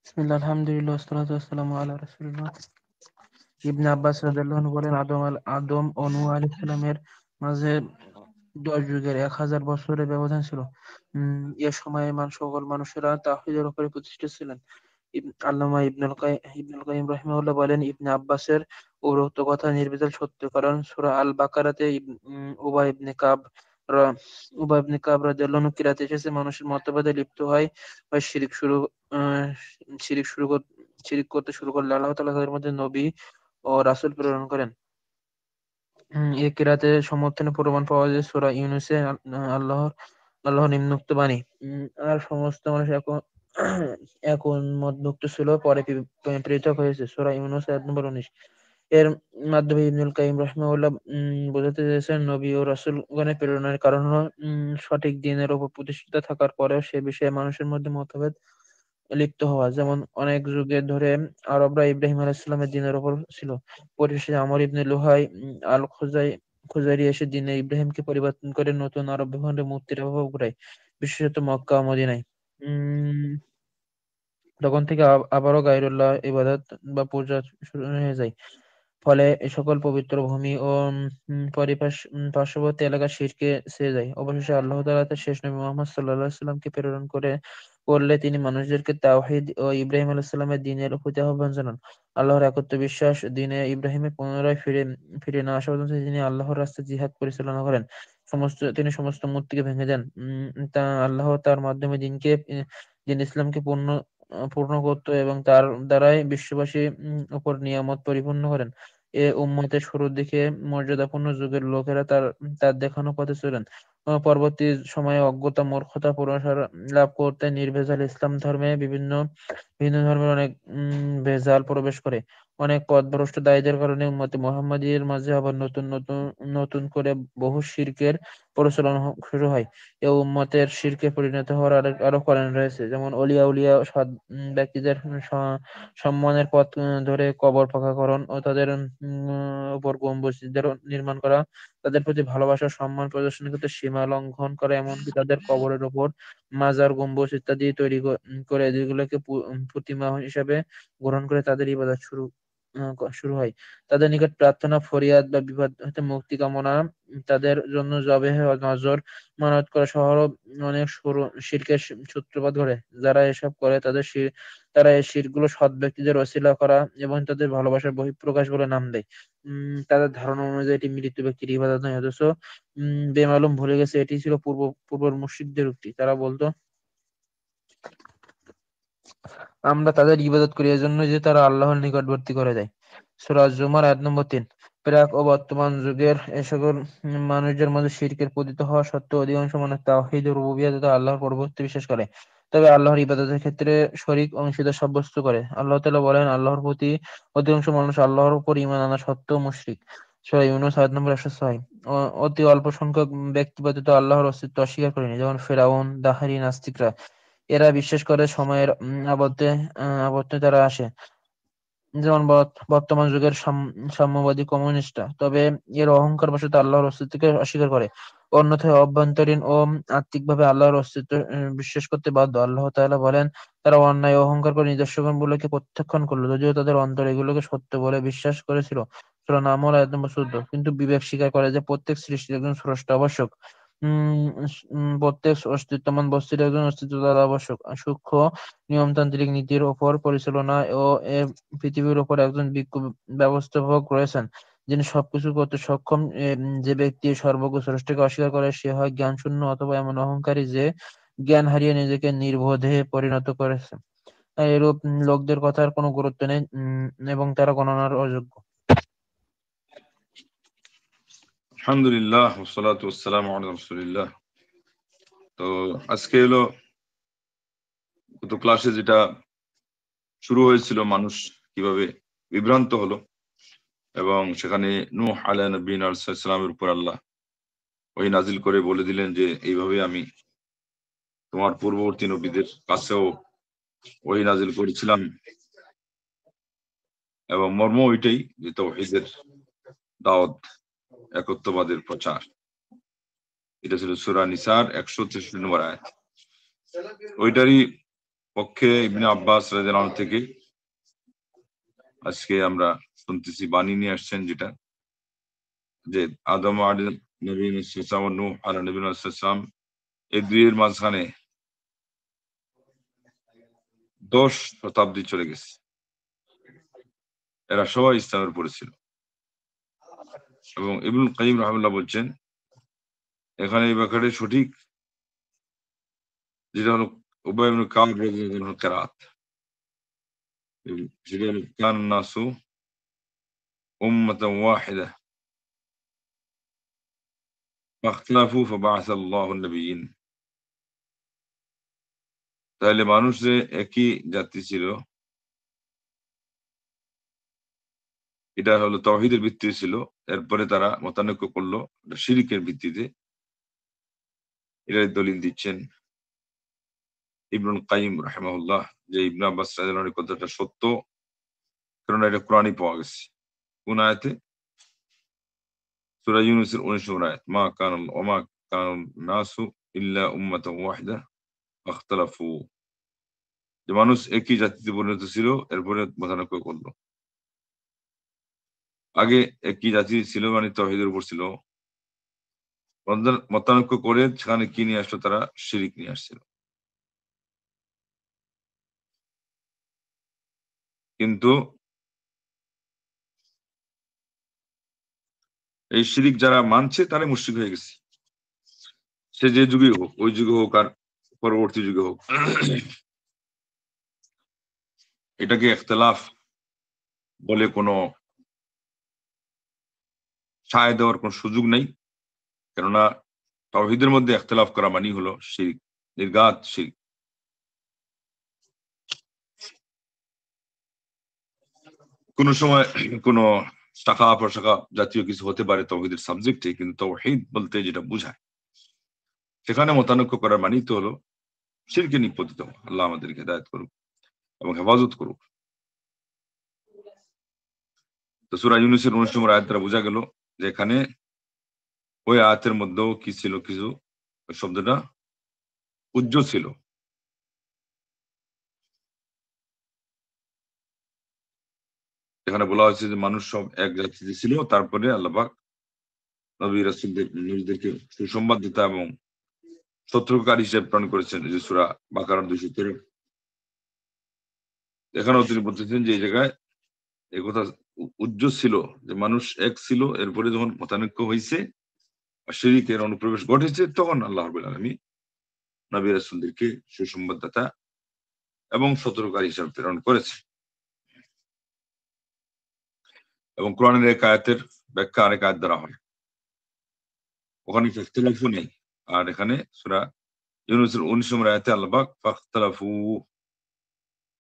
বিসমিল্লাহ, আলহামদুলিল্লাহ, ওয়াসসালাতু ওয়াসসালামু আলা রাসূলিল্লাহ। ইবনে আব্বাস রাদিয়াল্লাহু আনহু বলেন, আদম ও নূহ আলাইহিস সালামের মাঝে 10 যুগের 1000 বছরের ব্যবধান ছিল। এ সময়ে সকল মানুষেরা তাওহীদের উপরে প্রতিষ্ঠিত ছিলেন। আল্লামা ইবনুল কাইয়িম রাহিমাহুল্লাহ বলেন, ইবনে আব্বাসের উপরোক্ত কথা নির্ভেজাল সত্য, কারণ সূরা আল বাকারাতে রা- উবাই ইবনে কাব রাদিয়াল্লাহু আনহু কিরাতে এসেছে, মানুষের মতভেদে লিপ্ত হয় বা আহ, শিরিক করতে শুরু করলে আল্লাহ তাআলা তাদের মধ্যে নবী ও রাসূল প্রেরণ করেন। এ কিরাতে সমর্থনে প্রমাণ পাওয়া যায় সূরা ইউনূসে আল্লাহর নিম্নোক্ত বাণী, আর সমস্ত মানুষ এখন মতভুক্ত ছিল, পরে পৃথক হয়েছে। সূরা ইউনূস আয়াত নম্বর 19। এর মাধ্যমে ইবনুল কাইয়িম রাহিমাহুল্লাহ বোঝাতে চেয়েছেন, নবী ও রাসূলগণের প্রেরণের কারণ হলো সঠিক দ্বীনের উপর প্রতিষ্ঠিত থাকার পরেও সে বিষয়ে মানুষের মধ্যে মতভেদ লিপ্ত হওয়া। যেমন অনেক যুগে ধরে আরবরা ইব্রাহিম আলাইহিস সালামের দ্বীনের উপর ছিল। পরিশেষে আমর ইবনে লুহাই আল খুজাইরি এসে দ্বীনে ইব্রাহিমকে পরিবর্তন করে নতুন আরব ভূখণ্ডে মুক্তির আবহ ঘুরায়, বিশেষত মক্কা ও মদিনায়। উম তখন থেকে আবারও গায়রুল্লাহ ইবাদত বা পূজা শুরু হয়ে যায়। ফলে এ সকল পবিত্র ভূমি ও পার্শ্ববর্তী এলাকা শিরকে ছেয়ে যায়। অবশেষে আল্লাহ তাআলা তার শেষ নবী মুহাম্মদ সাল্লাল্লাহু আলাইহি সাল্লামকে প্রেরণ করলে তিনি মানুষদেরকে তাওহীদ ও ইব্রাহিম আলাইহিস সালামের দ্বীনের প্রতি আহ্বান জানান। আল্লাহর একত্ব বিশ্বাস, দ্বীনে ইব্রাহিমের পুনরায় ফিরে না আসা পর্যন্ত তিনি আল্লাহর রাস্তায় জিহাদ পরিচালনা করেন। তিনি সমস্ত মূর্তিকে ভেঙে দেন। আল্লাহ তার মাধ্যমে দিন ইসলামকে পূর্ণ করত এবং তার দ্বারাই বিশ্ববাসী উপর নিয়ামত পরিপূর্ণ করেন। উম্মতের শুরুর দিকে মর্যাদাপূর্ণ যুগের লোকেরা তার দেখানো পথে চলেন। পরবর্তী সময়ে অজ্ঞতা, মূর্খতা প্রসার লাভ করতে নির্ভেজাল ইসলাম ধর্মে বিভিন্ন ভিন্ন ধর্মের অনেক ভেজাল প্রবেশ করে। অনেক পথভ্রষ্ট দায়ীদের কারণে উম্মতে মুহাম্মাদির মাঝে আবার নতুন নতুন নতুন করে বহু শিরকের প্রচলন শুরু হয়। এ উম্মতের শিরকে পরিণত হওয়ার আরো কারণ রয়েছে, যেমন উলিয়া সৎ ব্যক্তিদের সম্মানের পথ ধরে কবর পাকাকরণ ও তাদের উপর গম্বুজদের নির্মাণ করা, তাদের প্রতি ভালোবাসা সম্মান প্রদর্শনের ক্ষেত্রে সীমা লঙ্ঘন করা, এমনকি তাদের কবরের উপর মাজার, গম্বুজ ইত্যাদি তৈরি করে এগুলোকে প্রতিমা হিসাবে গ্রহণ করে তাদের ইবাদত শুরু হয়। তাদের নিকট প্রার্থনা, ফরিয়াদ বা বিপদ হতে মুক্তি কামনা, তাদের জন্য জবেহ, নজর মানত করা সহ অনেক শিরকের সূত্রপাত ঘটে। যারা এসব করে তারা এই শিরকগুলো সৎ ব্যক্তিদের ওসিলা করা এবং তাদের ভালোবাসার বহিঃপ্রকাশ বলে নাম দেয়। তাদের ধারণা অনুযায়ী এটি মৃত ব্যক্তির ইবাদত নয়, অথচ বেমালুম ভুলে গেছে এটি ছিল পূর্বের মুশরিকদের উক্তি। তারা বলতো, আমরা তাদের ইবাদত করি এজন্য যে তারা আল্লাহর নিকটবর্তী করে দেয়। সূরা জুমার আয়াত নম্বর 3। প্রাক ও বর্তমান যুগের এ সকল মানুষদের মধ্যে শিরকের পতিত হওয়া সত্ত্বেও অধিকাংশ মানুষ তাওহীদ ও রুবুবিয়্যাত তথা আল্লাহর প্রভুত্বে বিশ্বাস করে, তবে আল্লাহর ইবাদতের ক্ষেত্রে শরীক অংশীদার সাব্যস্ত করে। আল্লাহ তাআলা বলেন, আল্লাহর প্রতি অধিকাংশ মানুষ আল্লাহর উপর ঈমান আনা সত্ত্বেও মুশরিক। সূরা ইউনূস আয়াত নম্বর 106। অতি অল্প সংখ্যক ব্যক্তি ব্যতীত আল্লাহর অস্তিত্ব অস্বীকার করেনি, যেমন ফিরআউন, দাহরি, নাস্তিকরা। এরা বিশ্বাস করে সময়ের আবর্তে তারা আসে, যেমন বর্তমান যুগের সাম্যবাদী কমিউনিস্টরা। তবে এর অহংকারবশত আল্লাহর অস্তিত্বকে অস্বীকার করে। অন্যথায় অভ্যন্তরীণ ও আত্মিকভাবে আল্লাহর অস্তিত্ব বিশ্বাস করতে বাধ্য। আল্লাহ তাআলা বলেন, তারা অন্যায় ও অহংকার করে নিদর্শনগুলোকে প্রত্যাখ্যান করলো, যদিও তাদের অন্তর এগুলোকে সত্য বলে বিশ্বাস করেছিল। সূরা নামল আয়াত নম্বর 14। কিন্তু বিবেক স্বীকার করে যে প্রত্যেক সৃষ্টির একজন স্রষ্টা আবশ্যক। প্রত্যেক অস্তিত্বমান বস্তুর একজন অস্তিত্ব তার আবশ্যক। সূক্ষ্ম নিয়মতান্ত্রিক নীতির ওপর পরিচালনা ও এ পৃথিবীর উপর একজন বিজ্ঞ ব্যবস্থাপক রয়েছেন, যিনি সবকিছু করতে সক্ষম। যে ব্যক্তি সর্বজ্ঞ স্রষ্টাকে অস্বীকার করে সে হয় জ্ঞানশূন্য অথবা এমন অহংকারী যে জ্ঞান হারিয়ে নিজেকে নির্বোধে পরিণত করেছে। এরূপ লোকদের কথার কোনো গুরুত্ব নেই এবং তারা গণনার অযোগ্য। আলহামদুলিল্লাহ ওয়াসসালাতু ওয়াসসালামু আলা রাসূলিল্লাহ। তো আজকে হলো গত ক্লাসে যেটা শুরু হয়েছিল, মানুষ কিভাবে বিভ্রান্ত হলো এবং সেখানে নূহ আলাইহিস নবীনা সাল্লামের উপর আল্লাহ ওহী নাজিল করে বলে দিলেন যে এইভাবে আমি তোমার পূর্ববর্তী নবীদের কাছেও ওহী নাজিল করেছিলাম, এবং মর্ম ওইটাই যে তাওহীদের দাওয়াত, একত্ববাদের প্রচার। এটা ছিল সূরা নিসার 163 নম্বর আয়াত। ওইটারই পক্ষে ইবনে আব্বাস রাদিয়াল্লাহু আনহু থেকে আজকে আমরা শুনতেছি বাণী নিয়ে আসছেন, যেটা যে আদম আলাইহিস নবী মুসা ও নূহ আলাইহিস সালাম এই দুইয়ের মাঝখানে 10 শতাব্দী চলে গেছে। এরা সবাই ইসলামের উপরে ছিল। এবং ইবনুল কাইয়িম রাহিমাহুল্লাহ বলছেন এখানে এই ব্যাপারে সঠিক যেটা হলো উবাই ইবনে কাব রাদিয়াল্লাহু আনহু কেরাত, যেটা হলো কান নাসু উম্মাতান ওয়াহিদা ফাখতালাফু ফাবা'আসা আল্লাহু আন-নাবিয়্যিন। তাহলে মানুষ যে একই জাতি ছিল, এটা হলো তাওহীদের ভিত্তিতে ছিল। এরপরে তারা মতানৈক্য করলো শিরকের ভিত্তিতে। এটার দলিল দিচ্ছেন ইবনুল কাইয়িম রাহিমাহুল্লাহ যে ইবনে আব্বাস রাদিয়াল্লাহু আনহু কথাটা সত্য, কারণ এটা কোরআনই পাওয়া গেছে। কোন আয়াতে? সূরা ইউনূসের 19 নম্বর আয়াত, মা কানান নাসু ইল্লা উম্মাতান ওয়াহিদা ফাখতালাফু। যে মানুষ একই জাতিতে পরিণত ছিল, এরপরে মতানৈক্য করলো। আগে একই জাতি ছিল মানে তাওহীদের উপর ছিল, মতানৈক্য করে সেখানে কি নিয়ে আসলো? তারা শিরিক নিয়ে আসছিল। কিন্তু এই শিরিক যারা মানছে তারাই মুশরিক হয়ে গেছে, সে যে যুগে হোক, ওই যুগে হোক আর পরবর্তী যুগে হোক। এটাকে ইখতিলাফ বলে কোনো সায় দেওয়ার কোনো সুযোগ নেই, কেননা তাওহীদের মধ্যে ইখতিলাফ করা মানেই হলো শিরক, নির্ঘাত শিরক। কোন সময় কোন শাখা প্রশাখা জাতীয় কিছু হতে পারে তাওহীদের সাবজেক্টে, কিন্তু তাওহীদ বলতে যেটা বোঝায় সেখানে মতানৈক্য করার মানেই তো হলো শিরকে নিপতিত হওয়া। আল্লাহ আমাদেরকে হিদায়াত করুক এবং হেফাজত করুক। তো সূরা ইউনূসের 19 নম্বর আয়াত দ্বারা বোঝা গেল যে এখানে ওই আয়াতের মধ্যেও কি ছিল, কিছু শব্দটা উজ্জ ছিল। এখানে বলা হয়েছে যে মানুষ সব এক জাতিতে ছিল, তারপরে আল্লাহ পাক নবী রাসূলদেরকে সুসংবাদদাতা এবং সতর্ককারী হিসেবে প্রেরণ করেছেন, যে সূরা বাকারার 213। এখানেও তিনি বলতেছেন যে এই জায়গায় এই কথা উজ্জ ছিল যে মানুষ এক ছিল, এরপরে যখন মতানৈক্য হয়েছে আর শিরকের অনুপ্রবেশ ঘটেছে, তখন আল্লাহ রাব্বুল আলামিন নবী রাসূলদেরকে সুসংবাদদাতা এবং সতর্ককারী হিসেবে প্রেরণ করেছে। এবং কোরআনের এক আয়াতের ব্যাখ্যা আরেক আয়াত দ্বারা হয়, ওখানে ইখতিলাফও নেই। আর এখানে সূরা ইউনূসের 19 নম্বর আয়াতে আল্লাহ পাক ফাখতালাফু,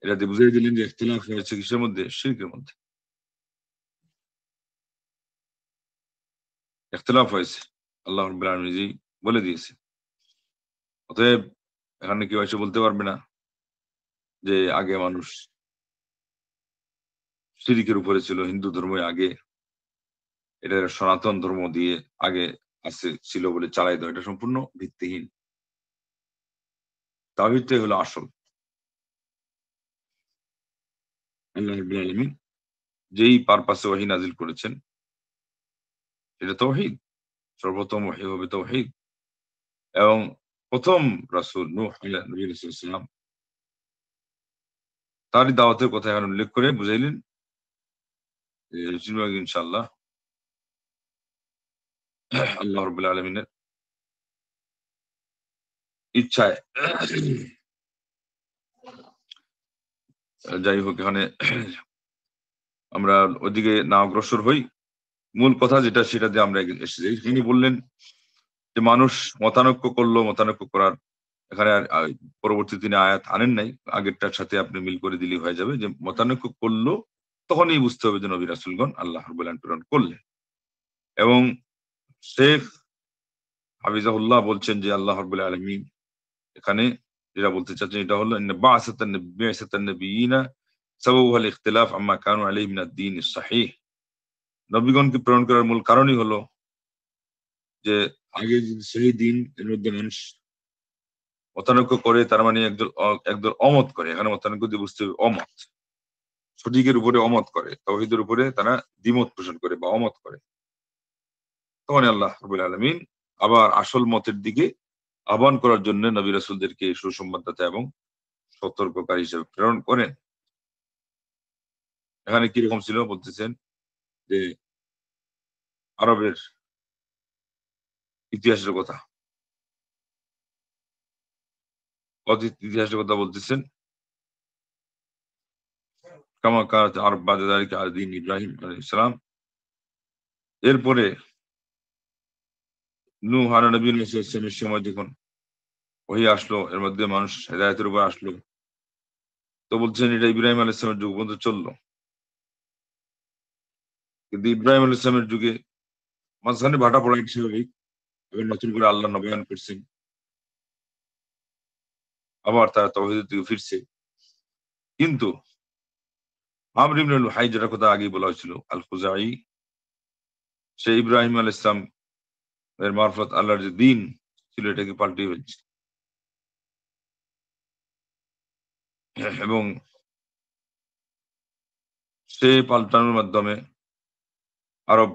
এটা দিয়ে বুঝিয়ে দিলেন যে ইখতিলাফ হয়েছে কিসের মধ্যে? শিরকের মধ্যে ইখতিলাফ হয়েছে, আল্লাহ রাব্বুল আলামিন নিজেই বলে দিয়েছে। অতএব এখানে কেউ এসে বলতে পারবে না যে আগে মানুষ শিরকের উপরে ছিল, হিন্দু ধর্মই আগে, এটা সনাতন ধর্ম দিয়ে আগে ছিল বলে চালাই দেওয়া, এটা সম্পূর্ণ ভিত্তিহীন। তাওহীদটাই হলো আসল। আল্লাহ রাব্বুল আলামিন যেই পারপাসে ওহী নাজিল করেছেন এটা তাওহীদ, সর্বপ্রথম ওহী হবে তাওহীদ। এবং প্রথম রাসূল নূহ আলাইহিস সালাম তারই দাওয়াতের কথা এখানে উল্লেখ করে বুঝাইলেন যে ইনশাআল্লাহ আল্লাহ রাব্বুল আলামিনের ইচ্ছায়। যাই হোক, এখানে আমরা ওদিকে না অগ্রসর হই, মূল কথা যেটা সেটা দিয়ে আমরা এসে যাই। তিনি বললেন যে মানুষ মতানৈক্য করলো, মতানৈক্য করার এখানে পরবর্তী তিনি আয়াত আনেন নাই, আগেরটার সাথে আপনি মিল করে দিলেই হয়ে যাবে যে মতানৈক্য করলো তখনই বুঝতে হবে যে নবী রাসূলগণ আল্লাহ রাব্বুল আলামিন প্রেরণ করলেন। এবং শেখ হাফিজাহুল্লাহ বলছেন যে আল্লাহ রাব্বুল আলামিন এখানে যেটা বলতে চাচ্ছেন এটা হলো ইন্না বি'সাতান নাবিয়্যিনা সাবাবুল ইখতিলাফ আম্মা কানু আলাইহি মিনাদ দ্বীন সহিহ। নবীগণকে প্রেরণ করার মূল কারণই হলো যে আগে যে সহি দ্বীন এর মধ্যে মানুষ মতানৈক্য করে তার মানে একদল অমত করে। এখানে মতানৈক্য দিয়ে বুঝতে হবে অমত, সঠিকের উপরে অমত করে, তাওহীদের উপরে তারা দ্বিমত পোষণ করে বা অমত করে। তখন আল্লাহ রাব্বুল আলামিন আবার আসল মতের দিকে আহ্বান করার জন্য নবী রাসূলদেরকে সুসংবাদদাতা এবং সতর্ককারী হিসেবে প্রেরণ করেন। এখানে কিরকম ছিল বলতেছেন যে আরবের ইতিহাসের কথা, অতীত ইতিহাসের কথা বলতেছেন। কামা কানাত আরব বাদা যালিকা আলা দীন ইব্রাহিম আলাইহিস সালাম। এরপরে নূহ আলা নবিয়্যিনা সাল্লাল্লাহু আলাইহি ওয়াসাল্লামের সময় যখন ওহী আসলো, এর মধ্যে মানুষ হেদায়েতের উপর আসলো, তো বলছেন এটা ইব্রাহিম আলাইহিস সালামের যুগ পর্যন্ত চললো। কিন্তু ইব্রাহিম আলাইহিস সালামের যুগে মাঝখানে ভাটা পড়া স্বাভাবিক, এবং নতুন করে আল্লাহ নবায়ন করছেন, আবার তারা তাওহীদের দিকে ফিরছে। কিন্তু আমর ইবনে লুহাই, যেটার কথা আগেই বলা হয়েছিল, আল খুজাই, সে ইব্রাহিম আলাইহিস সালাম এর মারফত আল্লাহর যে দিন ছিল এটাকে পাল্টিয়ে ফেলছে, এবং সে পাল্টানোর মাধ্যমে আরব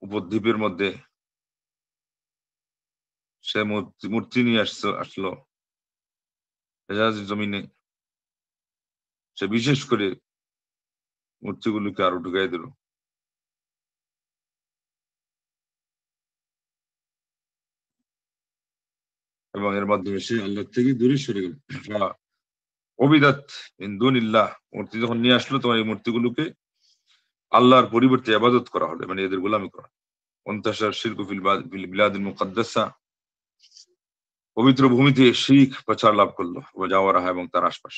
উপদ্বীপের মধ্যে সে মূর্তি নিয়ে আসলো হেজাজ জমিনে। সে বিশেষ করে মূর্তিগুলোকে আরো ঢুকাই দিল, এবং এর মাধ্যমে সে আল্লাহ থেকে দূরে সরে গেল। অবিদাত মিন দুনিল্লাহ, মূর্তি যখন নিয়ে আসলো তখন এই মূর্তিগুলোকে আল্লাহর পরিবর্তে ইবাদত করা হলো, মানে এদের গোলামি করা। অন্তাশার শিরকু ফিল বিলাদিল মুকাদ্দাসা, পবিত্র ভূমিতে শিরক প্রচার লাভ করলো, জাওয়ারাহা এবং তার আশপাশ।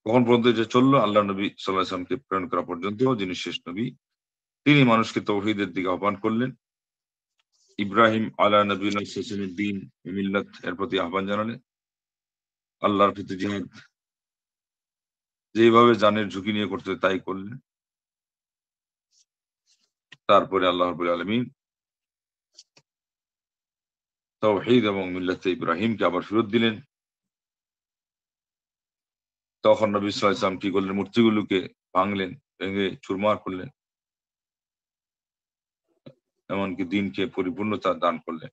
কখন পর্যন্ত যে চললো? আল্লাহ নবী সাল্লাল্লাহু আলাইহি ওয়াসাল্লামকে প্রেরণ করা পর্যন্ত, যিনি শেষ নবী। তিনি মানুষকে তাওহীদের দিকে আহ্বান করলেন, ইব্রাহিম আলা নবিয়্যিনা সাল্লাল্লাহু আলাইহি ওয়াসাল্লামের দ্বীন মিল্লাত এর প্রতি আহ্বান জানালেন, আল্লাহর প্রতি জিহাদ যেভাবে জানের ঝুঁকি নিয়ে করতে তাই করলেন। তারপরে আল্লাহ রাব্বুল আলামিন তাওহীদ এবং মিল্লাতে ইব্রাহিমকে আবার ফেরত দিলেন। তখন নবী সাল্লাল্লাহু আলাইহি ওয়াসাল্লাম কি করলেন? মূর্তিগুলোকে ভাঙলেন, ভেঙে চুরমার করলেন, এমনকি দ্বীনকে পরিপূর্ণতা দান করলেন।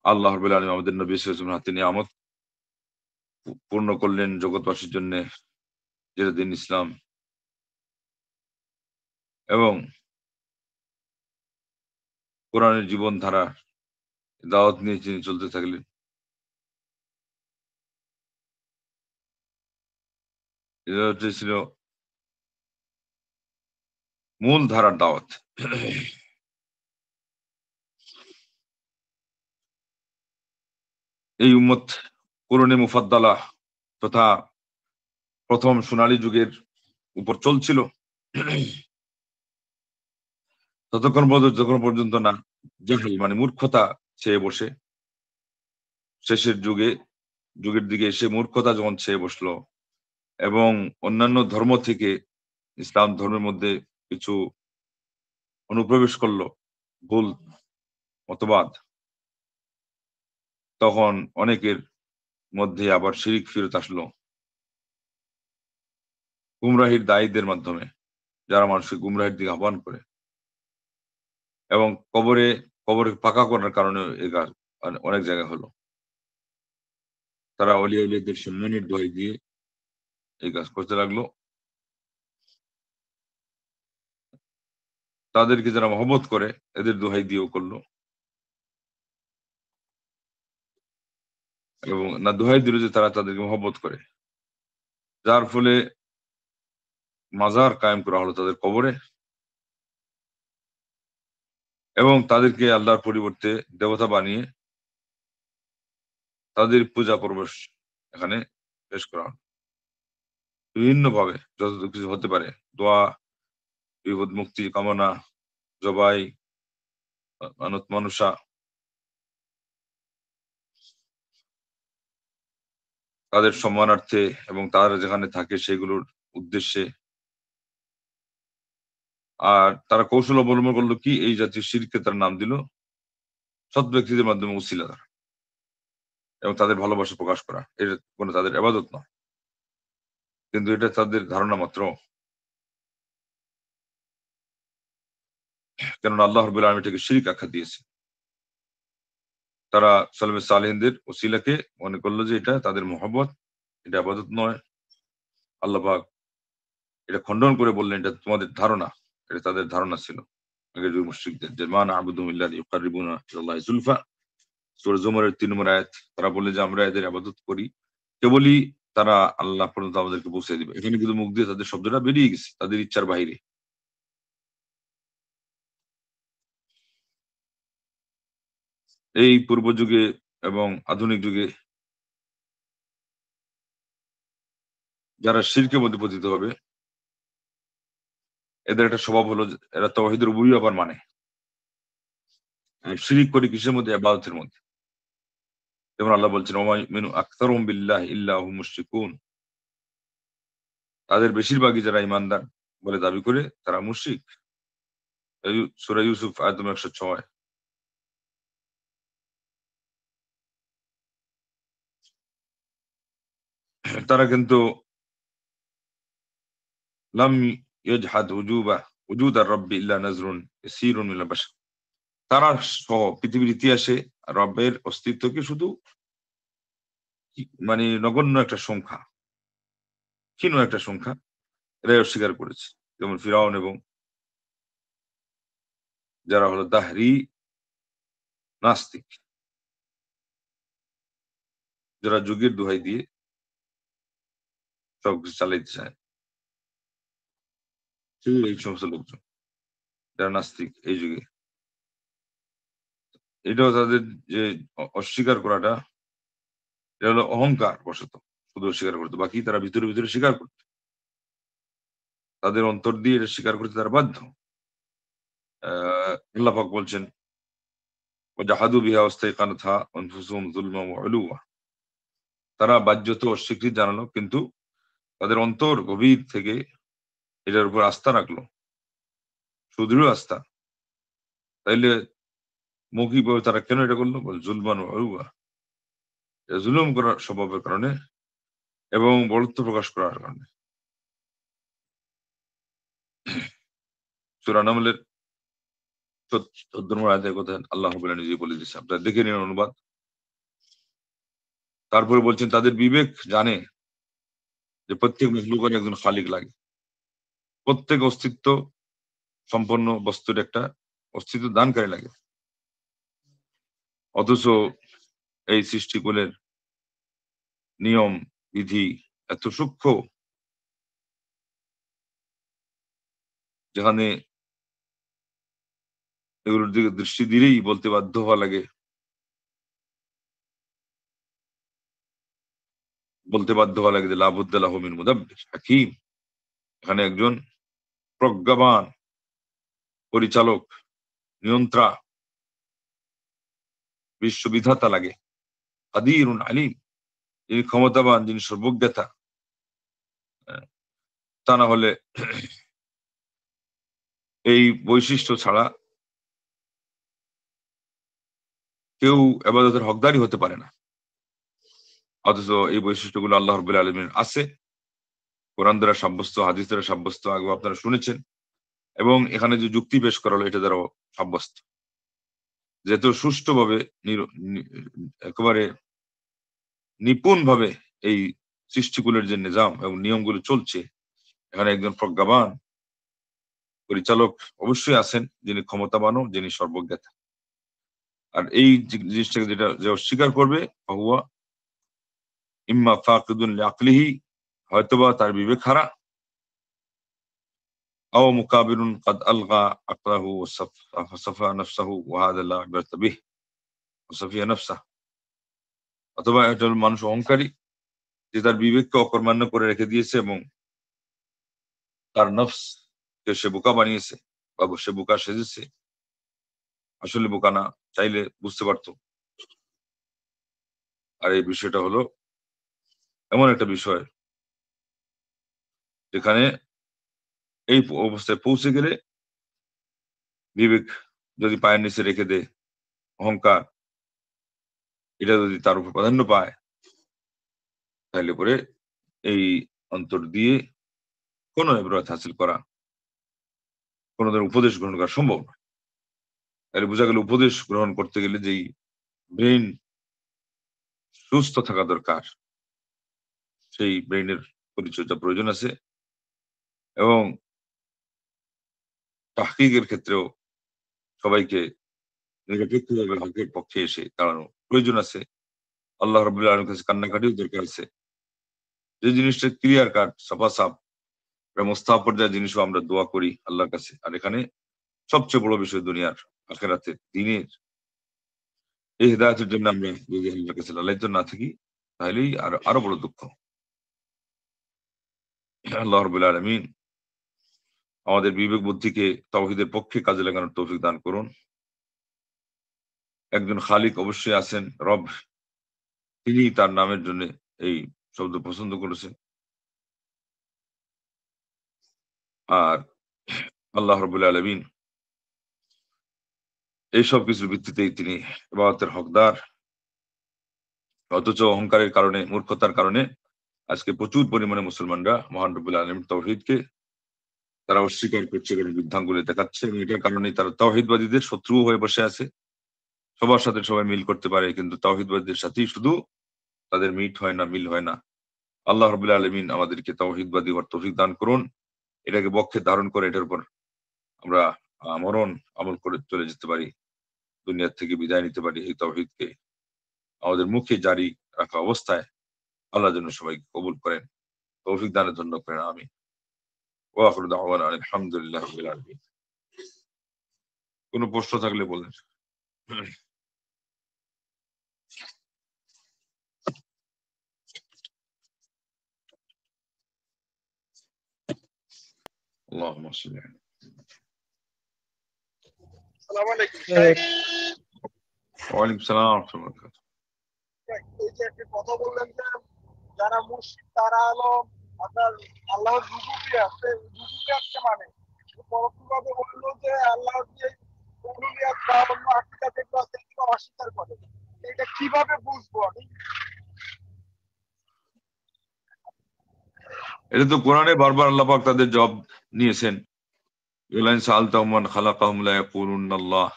আল্লাহ রাব্বুল আলামিন আমাদের নবী সাল্লাল্লাহু আলাইহি ওয়াসাল্লামের হাতে নিয়ামত পূর্ণ করলেন জগৎবাসীর জন্য, যেটা দিন ইসলাম, এবং কোরআনের জীবনধারা দাওয়াত নিয়ে তিনি চলতে থাকলেন। এটা ছিল মূল ধারার দাওয়াত। এই উম্মত কুরুনে মুফাদ্দালা তথা প্রথম সোনালী যুগের উপর চলছিল, যতক্ষণ পর্যন্ত না জাহল মানে মূর্খতা ছেয়ে বসে। শেষের যুগের দিকে এসে মূর্খতা যখন ছেয়ে বসলো, এবং অন্যান্য ধর্ম থেকে ইসলাম ধর্মের মধ্যে কিছু অনুপ্রবেশ করলো ভুল মতবাদ, তখন অনেকের মধ্যে আবার শিরিক ফিরত আসলো গুমরাহির দায়ীদের মাধ্যমে, যারা মানুষকে গুমরাহির দিকে আহ্বান করে, এবং কবরে পাকা করার কারণে এই কাজ অনেক জায়গায় হলো। তারা অলিদের সম্মানের দোহাই দিয়ে এই কাজ করতে লাগলো। তাদেরকে যারা মহব্বত করে এদের দোহাই দিয়েও করলো, এবং না দোহাই দিল যে তারা তাদেরকে মহব্বত করে, যার ফলে মাজার কায়েম করা হলো তাদের কবরে, এবং তাদেরকে আল্লাহর পরিবর্তে দেবতা বানিয়ে তাদের পূজা পরবেশ এখানে পেশ করা হলো বিভিন্ন ভাবে, যত কিছু হতে পারে, দোয়া, বিপদ মুক্তি কামনা, জবাই, মানত মনসা, তাদের সম্মানার্থে এবং তারা যেখানে থাকে সেগুলোর উদ্দেশ্যে। আর তারা কৌশল অবলম্বন করলো কি? এই জাতীয় শিরকে তার নাম দিল সৎ ব্যক্তিদের মাধ্যমে উসিলা দ্বারা, এবং তাদের ভালোবাসা প্রকাশ করা, এটা কোনো তাদের ইবাদত নয়, কিন্তু এটা তাদের ধারণা মাত্র। কেননা আল্লাহ রাব্বুল আলামিন এটাকে শিরক আখ্যা দিয়েছে। তারা সালফে সালেহিনদের ওসিলাকে মনে করলো যে এটা তাদের মহব্বত, এটা ইবাদত নয়। আল্লাহ পাক এটা খণ্ডন করে বললেন এটা তোমাদের ধারণা, এটা তাদের ধারণা ছিল আগের যুগের মুশরিকদের, যে মা না'বুদুহুম ইল্লা লিইয়ুকাররিবুনা ইলাল্লাহি যুলফা। সূরা জুমারের ৩ নম্বর আয়াত। তারা বলে যে আমরা এদের ইবাদত করি কেবলই তারা আল্লাহ পর্যন্ত আমাদেরকে পৌঁছে দিবে। এখানে কিন্তু মুখ দিয়ে তাদের শব্দটা বেরিয়ে গেছে তাদের ইচ্ছার বাইরে। এই পূর্ব যুগে এবং আধুনিক যুগে যারা শিরকের মধ্যে পতিত হবে, এদের একটা স্বভাব হলো যে এরা তাওহীদের রুবুবিয়্যাহ আবার মানে। শিরিক করে কিসের মধ্যে? ইবাদতের মধ্যে। যেমন আল্লাহ বলছেন ওয়া মা ইউমিনু আকতারুহুম বিল্লাহি ইল্লা হুম মুশরিকুন। তাদের বেশিরভাগই যারা ঈমানদার বলে দাবি করে তারা মুশরিক। সূরা ইউসুফ আয়াত নম্বর ১০৬। তারা কিন্তু লাম ইয়াজহাদ উজুদ আর-রাব্বি ইল্লা নাযরুন ইয়াসীরুন মিনাল বাশার। তারা সহ পৃথিবীর ইতিহাসে রবের অস্তিত্বকে শুধু মানে নগণ্য একটা সংখ্যা, ক্ষীণ একটা সংখ্যা এরাই অস্বীকার করেছে। যেমন ফিরআউন এবং যারা হলো দাহরি নাস্তিক, যারা যুগের দোহাই দিয়ে সবকিছু চালাইতে চায়। এই সমস্ত লোকজন যারা নাস্তিক এই যুগে, এটাও তাদের যে অস্বীকার করাটা, এটা হলো অহংকার বশত শুধু অস্বীকার করতো, বাকি তারা ভিতরে ভিতরে স্বীকার করতো। তাদের অন্তর দিয়ে এটা স্বীকার করতে তারা বাধ্য। আল্লাহ পাক বলছেন ওয়াজাহাদু বিহা ওয়াস্তাইকানাতহা আনফুসুহুম যুলমান ওয়া উলুওয়া। তারা বাহ্যত অস্বীকৃতি জানালো, কিন্তু তাদের অন্তর গভীর থেকে এটার উপর আস্থা রাখলো, সুদৃঢ় আস্থা। তাইলে মৌখিকভাবে তারা কেন এটা করলো? বল যুলমান ওয়া উলুওয়া, এটা জুলুম করার স্বভাবের কারণে এবং বড়ত্ব প্রকাশ করার কারণে। সূরা নামলের ১৪ নম্বর আয়াতের কথা আল্লাহ রাব্বুল আলামিন নিজেই বলে দিয়েছেন। আপনারা দেখে নিন অনুবাদ। তারপরে বলছেন তাদের বিবেক জানে যে প্রত্যেক মখলুকের একজন খালিক লাগে। প্রত্যেক অস্তিত্ব সম্পন্ন বস্তুর একটা অস্তিত্ব দানকারী লাগে। অথচ এই সৃষ্টিকুলের নিয়ম বিধি এত সূক্ষ্ম, যেখানে এগুলোর দিকে দৃষ্টি দিলেই বলতে বাধ্য হওয়া লাগে, যে লাবুদ্দা লাহু মিন মুদাব্বির হাকীম। এখানে একজন প্রজ্ঞাবান পরিচালক, নিয়ন্ত্রা, বিশ্ববিধাতা লাগে। কাদিরুন আলিম, যিনি ক্ষমতাবান, যিনি সর্বজ্ঞতা। তা না হলে এই বৈশিষ্ট্য ছাড়া কেউ ইবাদতের হকদারই হতে পারে না। অথচ এই বৈশিষ্ট্যগুলো আল্লাহ রাব্বুল আলামিনের আছে, কোরআন দ্বারা সাব্যস্ত, হাদিস দ্বারা সাব্যস্ত, আগেও আপনারা শুনেছেন। এবং এখানে যে যুক্তি পেশ করা হলো এটা দ্বারাও সাব্যস্ত। যেহেতু সুষ্ঠুভাবে একেবারে নিপুণভাবে এই সৃষ্টিকুলের যে নিজাম এবং নিয়মগুলো চলছে, এখানে একজন প্রজ্ঞাবান পরিচালক অবশ্যই আছেন, যিনি ক্ষমতাবানও, যিনি সর্বজ্ঞতা। আর এই জিনিসটাকে যেটা যে অস্বীকার করবে, ফাহুয়া ইম্মা ফাকিদুন লিআকলিহি, হয়তোবা তার বিবেক হারা, আও মুকাবিরুন কাদ আলগা আকলাহু ওয়াসাফা নাফসাহু ওয়া হাযা লা ইবরাতা বিহি ওয়াসাফিয়া নাফসাহু। অথবা একজন মানুষ অহংকারী, যে তার বিবেককে অকর্মান্য করে রেখে দিয়েছে এবং তার নফস কে সে বোকা বানিয়েছে বা সে বোকা সেজেছে, আসলে বোকা না, চাইলে বুঝতে পারতো। আর এই বিষয়টা হলো এমন একটা বিষয় যেখানে এই অবস্থায় পৌঁছে গেলে বিবেক যদি পায়ের নিচে রেখে দেয়, অহংকার, এটা যদি তার উপর প্রাধান্য পায়, তাহলে পরে এই অন্তর দিয়ে কোনো ইবরাত হাসিল করা, কোনো ধরনের উপদেশ গ্রহণ করা সম্ভব নয়। তাহলে বোঝা গেল উপদেশ গ্রহণ করতে গেলে যেই ব্রেইন সুস্থ থাকা দরকার, সেই ব্রেইনের পরিচর্যা প্রয়োজন আছে। এবং তাহকিকের ক্ষেত্রেও সবাইকে নিরপেক্ষভাবে হকের পক্ষে এসে দাঁড়ানো প্রয়োজন আছে। আল্লাহ রাব্বুল আলামিনের কাছে কান্নাকাটিও দরকার আছে। যে জিনিসটা ক্লিয়ার কাট, সাফা সাফ, মোস্তাফ পর্যায়ের জিনিসও আমরা দোয়া করি আল্লাহর কাছে। আর এখানে সবচেয়ে বড় বিষয় দুনিয়ার আখেরাতের দিনের এই হিদায়াতের জন্য আমরা যদি আল্লাহর কাছে লালায়িত না থাকি, তাহলেই আরো বড় দুঃখ। আল্লাহ রাব্বুল আলামিন আমাদের বিবেক বুদ্ধিকে তাওহীদের পক্ষে কাজে লাগানোর তৌফিক দান করুন। একজন খালিক অবশ্যই আছেন, রব, তিনি তার নামের জন্য এই শব্দ পছন্দ করেছেন। আর আল্লাহ রাব্বুল আলামিন এইসব কিছুর ভিত্তিতেই তিনি ইবাদতের হকদার। অথচ অহংকারের কারণে, মূর্খতার কারণে আজকে প্রচুর পরিমাণে মুসলমানরা মহান রব্বুল আলামিন তাওহীদকে তারা অস্বীকার করছে এবং বৃদ্ধাঙ্গুলে দেখাচ্ছে, এবং এটার কারণে তারা তাওহীদবাদীদের শত্রু হয়ে বসে আছে। সবার সাথে সবাই মিল করতে পারে, কিন্তু তাওহীদবাদীদের সাথেই শুধু তাদের মিট হয় না, মিল হয় না। আল্লাহ রাব্বুল আলামিন আমাদেরকে তাওহীদবাদী হওয়ার তৌফিক দান করুন। এটাকে বক্ষে ধারণ করে এটার উপর আমরা আমরণ আমল করে চলে যেতে পারি, দুনিয়ার থেকে বিদায় নিতে পারি। এই তাওহীদকে আমাদের মুখে জারি রাখা অবস্থায় আল্লাহ যেন সবাইকে কবুল করেন, তৌফিক দানের জন্য করেন। আমিন। ওয়া আখিরু দাওয়ানা আলহামদুলিল্লাহি রাব্বিল আলামিন। কোনো প্রশ্ন থাকলে বলেন। আল্লাহুম্মা সাল্লি আলা। আসসালামু আলাইকুম শাইখ। ওয়া আলাইকুম আসসালাম ওয়া রাহমাতুল্লাহি ওয়া বারাকাতুহু। এই যে একটা কথা বললেন যে যারা মুশরিক তারা হলো আপনার আল্লাহর রুবুবিয়াতকে মানে, পরোক্ষভাবে বললো যে আল্লাহর যে উলুহিয়াত বা অন্য আকিদা যেগুলো আছে এগুলো অস্বীকার করে। এটা কিভাবে বুঝবো আমি? এটা তো কোরআনে বারবার আল্লাহ পাক তাদের জবাব নিয়েছেন। ওয়ালাইন সাআলতাহুম মান খালাকাহুম লা ইয়াকুলুন্নাল্লাহ।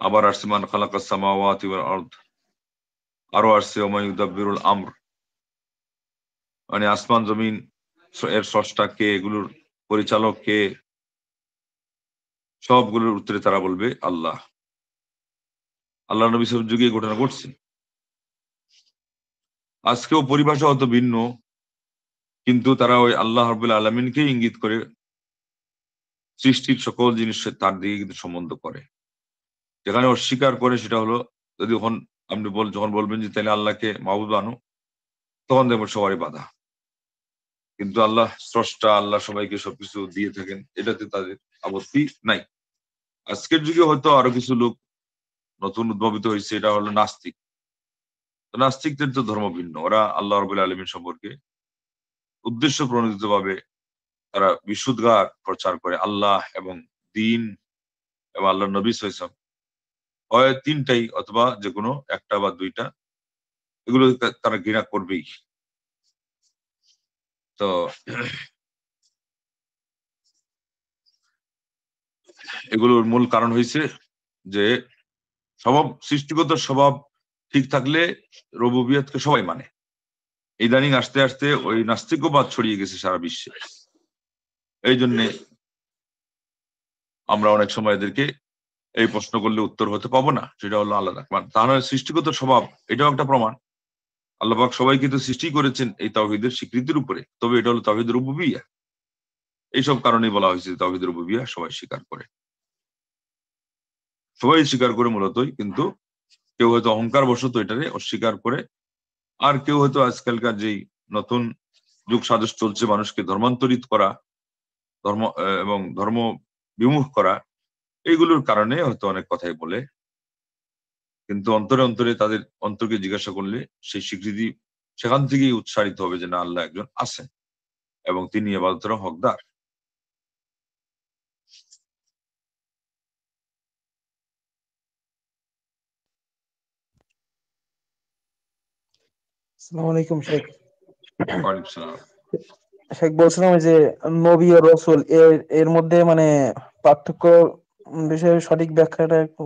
আবার আসছে মান খালাকাস সামাওয়াতি ওয়াল আরদ। আরো আসছে ওয়া মা ইউদাব্বিরুল আমর। মানে আসমান জমিন এর স্রষ্টা কে, এগুলোর পরিচালক কে, সবগুলোর উত্তরে তারা বলবে আল্লাহ। আল্লাহ নবী সাল্লাল্লাহু আলাইহি ওয়াসাল্লাম যুগে এই ঘটনা ঘটছে। আজকেও পরিভাষা হয়তো ভিন্ন, কিন্তু তারা ওই আল্লাহ রাব্বুল আলামিনকে ইঙ্গিত করে সৃষ্টির সকল জিনিস তার দিকে কিন্তু সম্বন্ধ করে। যেখানে অস্বীকার করে সেটা হলো, যদি আপনি যখন বলবেন যে তাহলে আল্লাহকে মাবুদ বানো, তখন দেখবেন সবারই বাধা। কিন্তু আল্লাহ স্রষ্টা, আল্লাহ সবাইকে সবকিছু দিয়ে থাকেন, এটাতে তাদের আপত্তি নাই। আজকের যুগে হয়তো আরো কিছু লোক নতুন উদ্ভাবিত হয়েছে, এটা হলো নাস্তিক। তো নাস্তিকদের তো ধর্ম ভিন্ন, ওরা আল্লাহ রাব্বুল আলামিন সম্পর্কে উদ্দেশ্য প্রণোদিত ভাবে তারা বিশুদ্ধার প্রচার করে। আল্লাহ এবং দ্বীন এবং আল্লাহ নবী সাল্লাল্লাহু আলাইহি ওয়াসাল্লাম, হয় তিনটাই অথবা যে কোনো একটা বা দুইটা, এগুলো তারা ঘৃণা করবেই। তো এগুলোর মূল কারণ হয়েছে যে সৃষ্টিগত স্বভাব ঠিক থাকলে রুবুবিয়তকে সবাই মানে। ইদানিং আস্তে আস্তে ওই নাস্তিকবাদ ছড়িয়ে গেছে সারা বিশ্বে। এই জন্য আমরা অনেক সময় এদেরকে এই প্রশ্ন করলে উত্তর হতে পাবো না, সেটা হলো আলাদা। তাহলে সৃষ্টিগত স্বভাব এটাও একটা প্রমাণ। আল্লাহ পাক সবাইকে তো সৃষ্টি করেছেন এই তাওহীদের স্বীকৃতির উপরে, তবে এটা হলো তাওহীদ রুবুবিয়্যাহ। এইসব কারণেই বলা হয়েছে তাওহীদ রুবুবিয়্যাহ সবাই স্বীকার করে, সবাই স্বীকার করে মূলতই। কিন্তু কেউ হয়তো অহংকার বশত এটারে অস্বীকার করে, আর কেউ হয়তো আজকালকার যেই নতুন যুগ সাজস চলছে মানুষকে ধর্মান্তরিত করা, এবং ধর্ম বিমুখ করা, এইগুলোর কারণে হয়তো অনেক কথাই বলে। কিন্তু অন্তরে অন্তরে তাদের অন্তরকে জিজ্ঞাসা করলে সেই স্বীকৃতি সেখান থেকেই উৎসারিত হবে যে না, আল্লাহ একজন আছেন এবং তিনি ইবাদতের হকদার। আসসালামু আলাইকুম শেখ। ওয়ালাইকুম সালাম। শেখ বলছিলাম যে নবী ও রসুল এর মধ্যে মানে পার্থক্য বিষয়ে সঠিক ব্যাখ্যাটা একটু।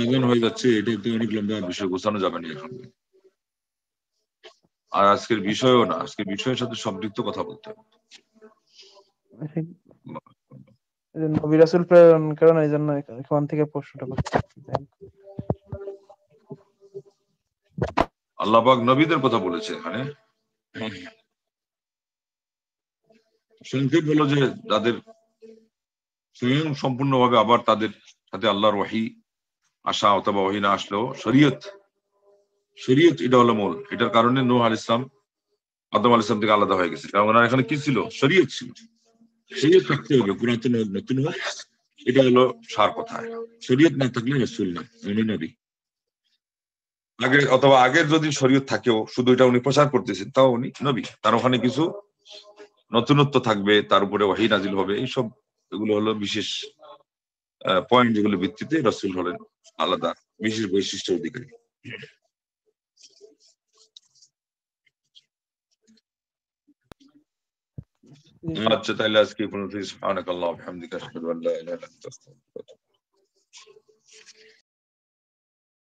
আগুন হয়ে যাচ্ছে, এটা তো অনেক লম্বা বিষয়, গোছানো যাবে না এখন। আর আজকের বিষয়ও না, আজকের বিষয়ের সাথে সম্পৃক্ত কথা বলতে হবে। নবী রাসূল প্রেরণ করেন, এই জন্য এখান থেকে প্রশ্নটা করছি। আল্লাহ পাক নবীদের কথা বলেছে এখানে। সংক্ষেপ হলো যে যাদের স্বয়ং সম্পূর্ণভাবে আবার তাদের সাথে আল্লাহর ওয়াহি আসা অথবা ওয়াহি না আসলেও শরীয়ত এটা হলো মূল। এটার কারণে নূহ আলাইহিস সালাম আদম আলাইহিস সালাম থেকে আলাদা হয়ে গেছে, কারণ ওনার এখানে কি ছিল? শরীয়ত ছিল। শরীয়ত থাকতে হবে, পুরাতন হোক নতুন হোক, এটা হলো সার কথা। শরীয়ত না থাকলে রাসূল না, উনি নবী। আগে অথবা আগের যদি শরীয়ত থাকেও শুধু এটা উনি প্রচার করতেছেন, তাও উনি নবী। তার ওখানে কিছু নতুনত্ব থাকবে, তার উপরে ওয়াহি নাজিল হবে, এইসব এগুলো হলো বিশেষ পয়েন্ট, যেগুলোর ভিত্তিতে রাসূল হলেন আলাদা বিশেষ বৈশিষ্ট্য অধিকারী। আচ্ছা, তাহলে আজকে এই পর্যন্তই। সুবহানাকাল্লাহু ওয়া বিহামদিকা, আশহাদু আল্লা ইলাহা ইল্লা আনতা, আস্তাগফিরুকা ওয়া আতুবু ইলাইক।